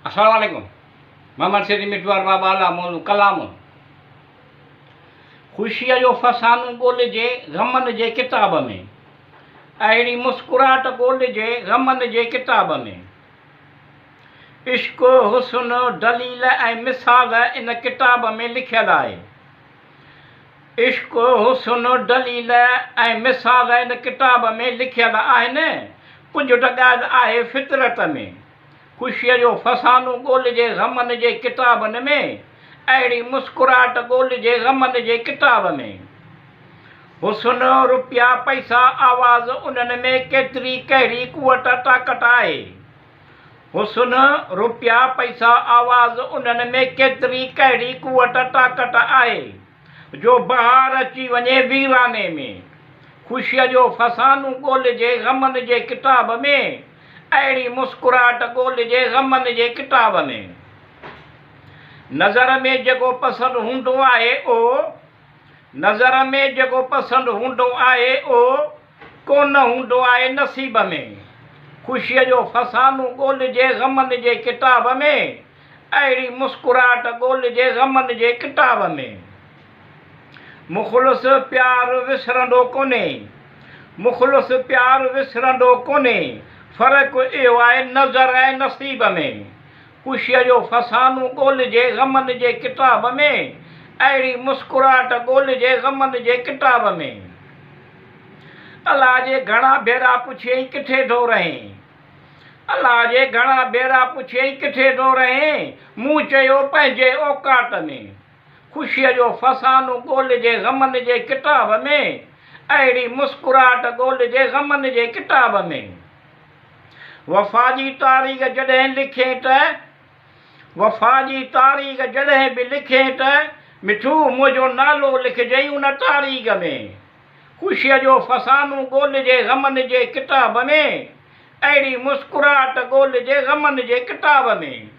अस्सलाम वालेकुम। मोहम्मद सिद्दीक़ मिटवार बाबा अला मौलू कलाम। ख़ुशीअ जो फ़सानो ॻोल्हिजे ग़मनि जे किताब में, अहिड़ी मुस्कुराहट ॻोल्हिजे ग़मनि जे किताब में। इश्क़ हुस्न दलील ऐं मिसाल इन किताब में लिखियलु आहे। इश्क़ हुस्न दलील ऐं मिसाल इन किताब में लिखियलु आहिनि। कुझु ॻाल्हि आहे फितरत में। ख़ुशीअ जो फ़सानो ॻोल्हिजे ग़मनि जे किताबनि में, अहिड़ी मुस्कुराहट ॻोल्हिजे ग़मनि जे किताब में। हुस्न रुपया पैसा आवाज़ उन्हनि में केतिरी कहिड़ी कुवत ताक़त आहे। हुस्न रुपया पैसा आवाज़ उन्हनि में केतिरी कहिड़ी कुवत ताक़त आहे, जो बहार अची वञे वीराने में। ख़ुशीअ जो फ़सानो ॻोल्हिजे ग़मनि जे किताब में, अहिड़ी मुस्कुराहट ॻोल्हिजे ग़मनि जे किताब में। नज़र में जेको पसंदि हूंदो आहे नज़र में जेको पसंदि हूंदो आहे कोन हूंदो आहे नसीब में। ख़ुशीअ जो फ़सानो ॻोल्हिजे ग़मनि जे किताब में, अहिड़ी मुस्कुराहट ॻोल्हिजे ग़मनि जे किताब में। मुख़लिस प्यार विसरंदो कोन्हे, मुख़लिस प्यार विसरंदो कोन्हे। फ़र्क़ु इहो आहे नज़र ऐं नसीब में। ख़ुशीअ जो फ़सानो ॻोल्हिजे ग़मनि जे किताब में, अहिड़ी मुस्कुराहट ॻोल्हिजे ग़मनि जे किताब में। अलाह जे घणा भेरा पुछियईं किथे थो रहीं, अलाह जे घणा भेरा पुछियईं किथे थो रहीं, मूं चयो पंहिंजे औकात में। ख़ुशीअ जो फ़सानो ॻोल्हिजे ग़मनि जे किताब में, अहिड़ी मुस्कुराहट ॻोल्हिजे ग़मनि जे किताब में। वफ़ा जी तारीख़ जॾहिं लिखे त, वफ़ा जी तारीख़ जॾहिं बि लिखे त, मिठू मुंहिंजो नालो लिखिजईं उन तारीख़ में। ख़ुशीअ जो फ़सानो ॻोल्हिजे ग़मनि जे किताब में, अहिड़ी मुस्कुराहट ॻोल्हिजे ग़मनि जे किताब में।